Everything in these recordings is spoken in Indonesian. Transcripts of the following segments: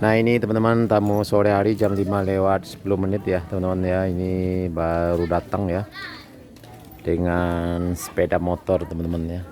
Nah ini teman-teman tamu sore hari jam 5 lewat 10 menit ya teman-teman ya. Ini baru datang ya dengan sepeda motor teman-teman ya.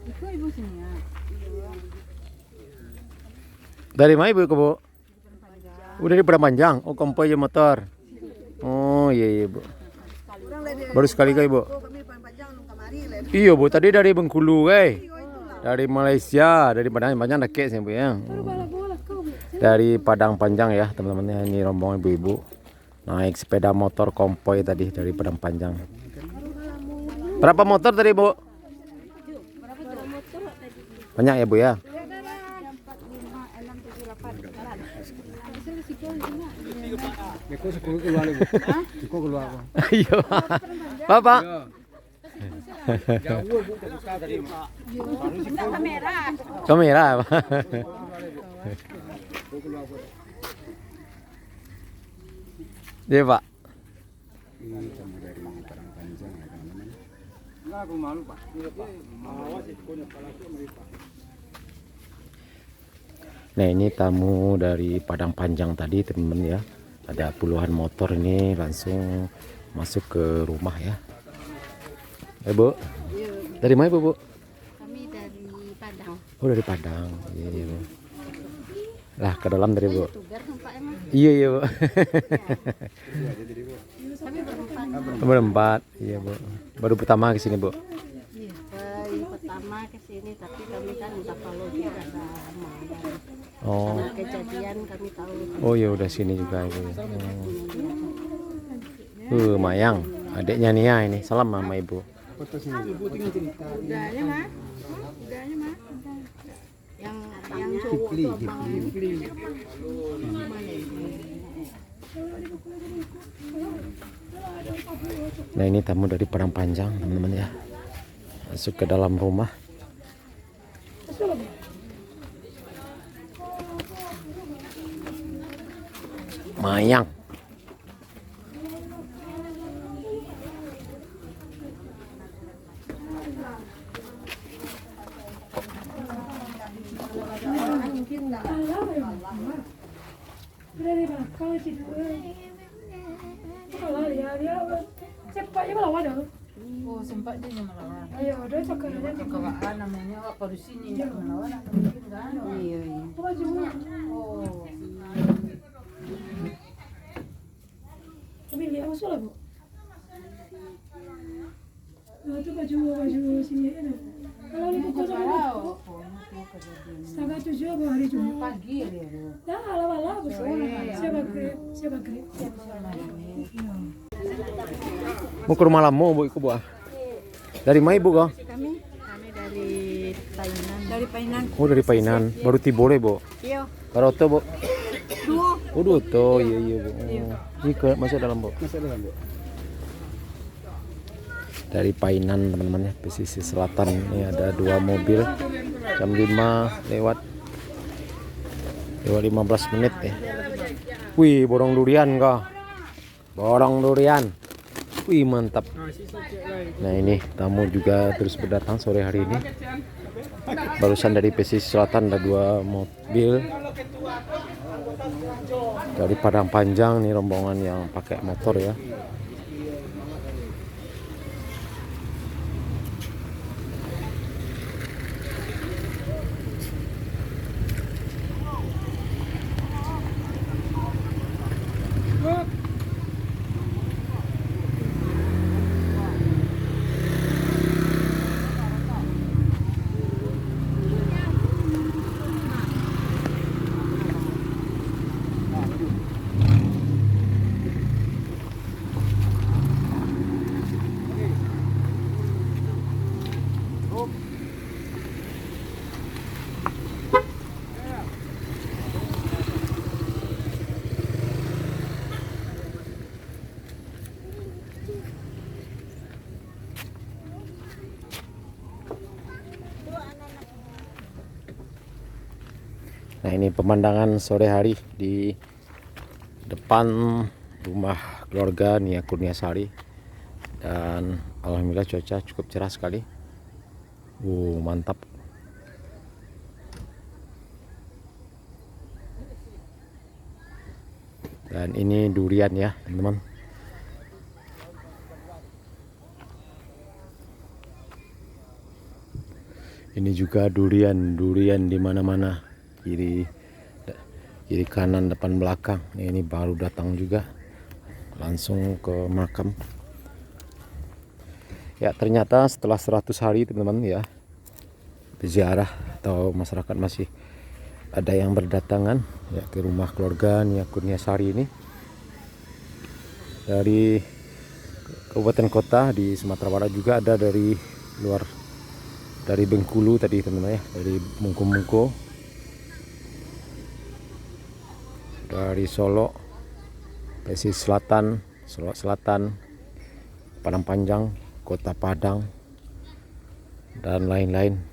Itu ibu sini ya. Dari mana ibu ke bu? Udah di Padang Panjang. Oh kompoi ya motor. Oh iya iya bu. Baru sekali kali bu. Iya bu, tadi dari Bengkulu dari Malaysia, dari Padang Panjang deket sih bu ya. Dari Padang Panjang ya teman-teman, ini rombongan ibu-ibu naik sepeda motor kompoi tadi dari Padang Panjang. Berapa motor tadi bu? Banyak ya bu ya. Ayo Bapak. Kamera Pak. Iya Pak. Nah ini tamu dari Padang Panjang tadi teman-teman ya. Ada puluhan motor ini langsung masuk ke rumah ya. Bu, dari mana bu? Kami dari Padang. Oh dari Padang. Iya, iya bu. Lah ke dalam dari bu. Tugar tempat emang. Iya iya bu. Kami berempat. Berempat. Iya bu. Baru pertama ke sini bu. Iya. Bayi pertama ke sini tapi kami kan udah follow juga ada lama. Oh. Karena kejadian kami tahu. Oh ya udah sini juga ibu. Mayang, adiknya Nia ini. Salam sama ibu. Udahnya mah. Udahnya mah. Yang cowok tuh abang ini. Nah ini tamu dari Padang Panjang teman-teman ya. Masuk ke dalam rumah. Mayang. Oh sempat dia yang melawan. Ayo, udah cakap aja. Kekawaan namanya apa di sini yang melawan atau mungkin enggak ada. Iya iya. Oh. Kami lihat masuk lah bu. Nah itu baju sini ada. Kalau ini pukul sama bu. Setengah 7 apa hari Jumat? Pagi dia. Dah ala-ala besok. Siapa grip? Mau ke rumah lama bu, iku bu. Dari mana ibu kah? Kami dari Painan. Dari Painan. Oh dari Painan. Baru tibore bu. Iya. Baroto bu. Dua. Oh Duto, iya iya bu. Ini ke masuk dalam bu. Masuk dalam bu. Dari Painan teman-teman ya, pesisir selatan. Ini ada 2 mobil. Jam 5 lewat 15 menit ya. Wih, borong durian kah? Borong durian. Wih, mantap. Nah, ini tamu juga terus berdatang sore hari ini. Barusan dari pesisir selatan ada 2 mobil. Dari Padang Panjang nih rombongan yang pakai motor ya. Nah, ini pemandangan sore hari di depan rumah keluarga Nia Kurniasari, dan alhamdulillah cuaca cukup cerah sekali. Mantap. Dan ini durian ya, teman-teman. Ini juga durian di mana-mana, kiri kanan depan belakang. Ini baru datang juga, langsung ke makam. Ya, ternyata setelah 100 hari teman-teman ya, berziarah atau masyarakat masih ada yang berdatangan ya ke rumah keluarga Nia Kurniasari ini dari kabupaten kota di Sumatera Barat, juga ada dari luar, dari Bengkulu tadi teman-teman ya, dari Mungko-Mungko, dari Solo, pesisir selatan, Solo Selatan, Padang Panjang, Kota Padang, dan lain-lain.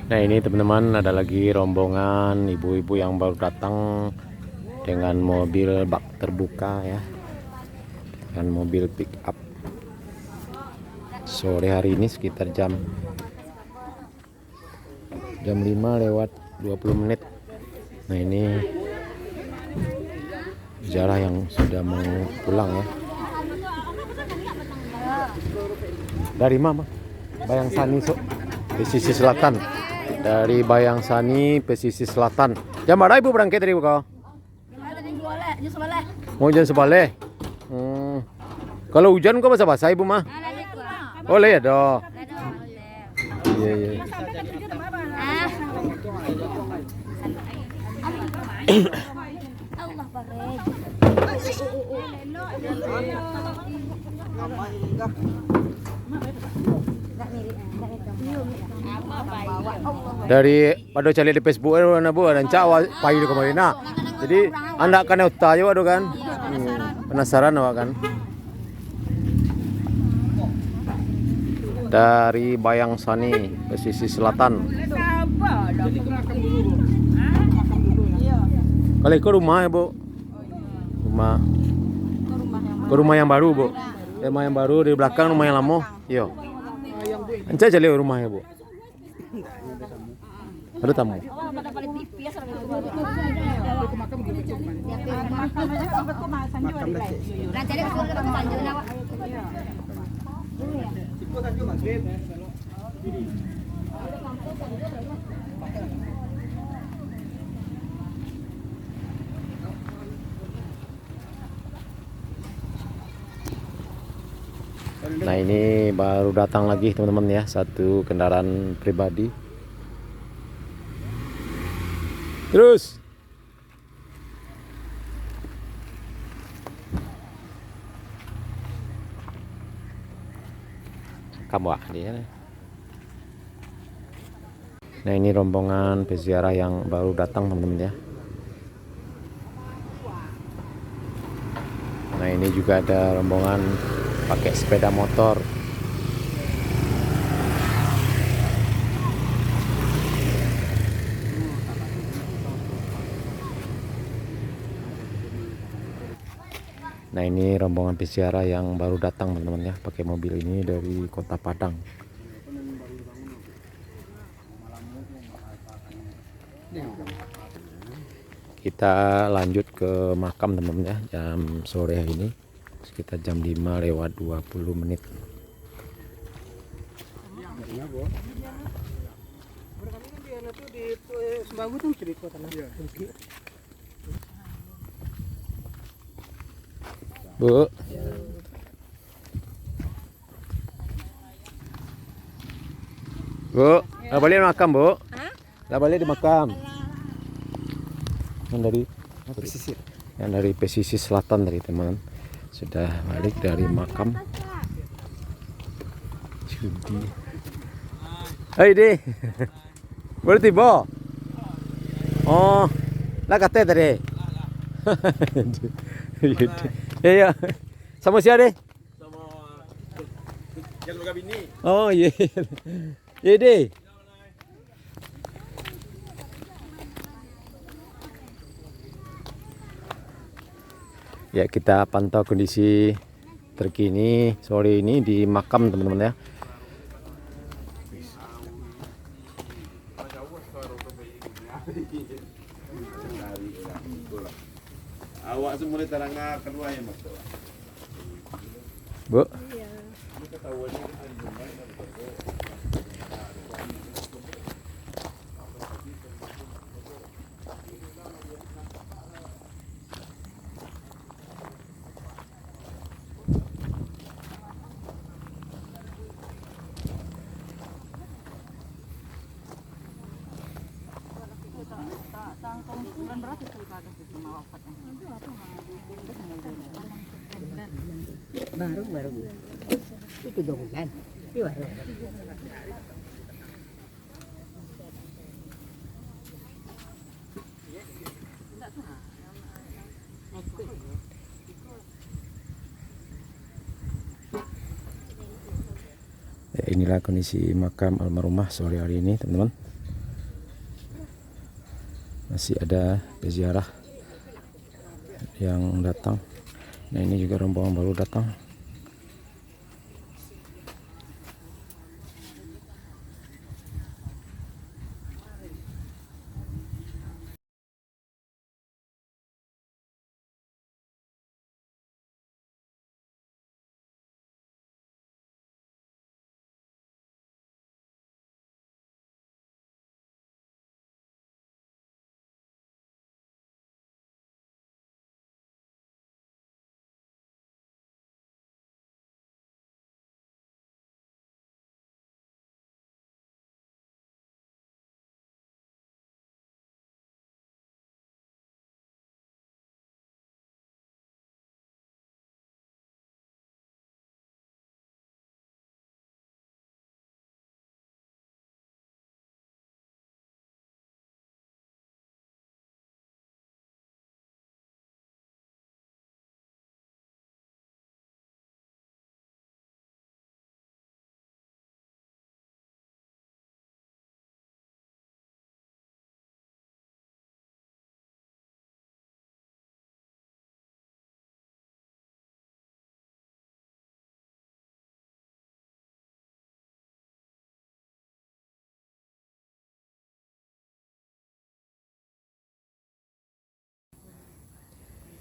Nah, ini teman-teman, ada lagi rombongan ibu-ibu yang baru datang dengan mobil bak terbuka ya, dengan mobil pick up. Sore hari ini sekitar jam 5 lewat 20 menit. Nah, ini ziarah yang sudah mau pulang ya. Dari mana? Bayang Sani, pesisir selatan. Dari Bayang Sani, pesisir selatan. Jam berapa ibu berangkat tadi kau? Mau jam sebalik. Kalau hujan kau basah-basah ibu mah? Boleh ya doh. Iya iya. Dari pada cari di Facebook na bu dan cawa payu di kemarin. Nah, jadi anda akan tayo aduh kan? Penasaran awak kan? Dari Bayang Sani, pesisir selatan. Kali ke rumah ya bu? Rumah yang baru bu? Rumah yang baru di belakang, rumah yang lama. Yo. Anca cari rumahnya bu? Ada tamu. Nah, ini baru datang lagi teman-teman ya, satu kendaraan pribadi. Terus kamu dia. Nah, ini rombongan peziarah yang baru datang teman-teman ya. Nah, ini juga ada rombongan pakai sepeda motor. Nah, ini rombongan peziarah yang baru datang teman-teman ya, pakai mobil ini dari Kota Padang. Kita lanjut ke makam teman-teman ya, jam sore ini sekitar jam 5 lewat 20 menit. Bu. Bu, lah balik makam, Bu. Lah balik di makam. Yang dari pesisir. Yang dari pesisir selatan dari teman. Sudah balik dari makam. Judi. Hai deh. Boleh tiba. Oh, lah kata tadi. Ya. Sama siapa deh? Sama Oh iya. Iya deh. Ya, kita pantau kondisi terkini sore ini di makam teman-teman ya. Awak semua terang kedua ya mas. Bu. Baru itu dong kan itu baru. Ya, inilah kondisi makam almarhumah sore hari ini teman-teman. Masih ada peziarah yang datang. Nah, ini juga rombongan baru datang.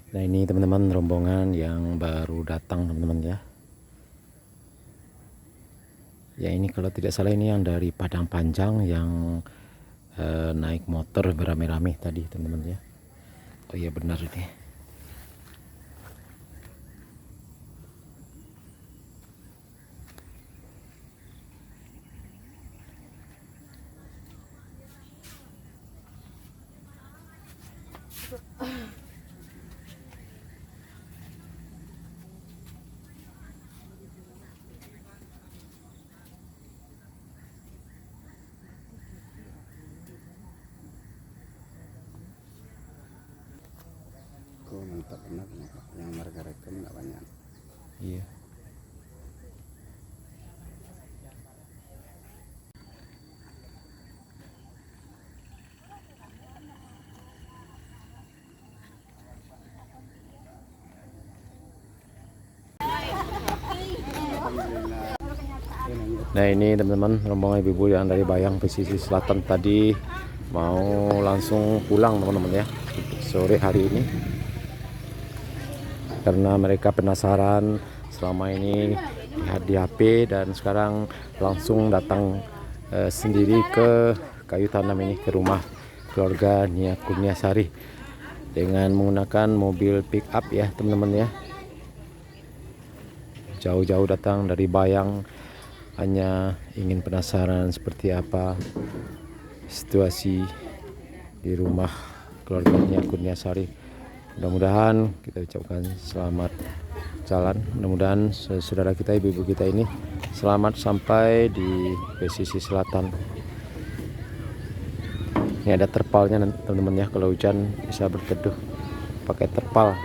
Nah, ini teman-teman rombongan yang baru datang teman-teman ya. Ya, ini kalau tidak salah ini yang dari Padang Panjang yang naik motor beramai-ramai tadi teman-teman ya. Oh iya benar ini. Kau mantap benar yang mereka rekam nggak banyak. Iya. Nah, ini teman-teman rombongan ibu-ibu yang dari Bayang pesisir selatan tadi mau langsung pulang teman-teman ya sore hari ini, karena mereka penasaran selama ini lihat di HP dan sekarang langsung datang sendiri ke Kayu Tanam ini, ke rumah keluarga Nia Kurniasari dengan menggunakan mobil pick up ya teman-teman ya. Jauh-jauh datang dari Bayang, hanya ingin penasaran seperti apa situasi di rumah keluarga Nia Kurniasari. Mudah-mudahan kita ucapkan selamat jalan. Mudah-mudahan saudara kita, ibu-ibu kita ini selamat sampai di pesisir selatan. Ini ada terpalnya teman-teman ya, kalau hujan bisa berteduh pakai terpal.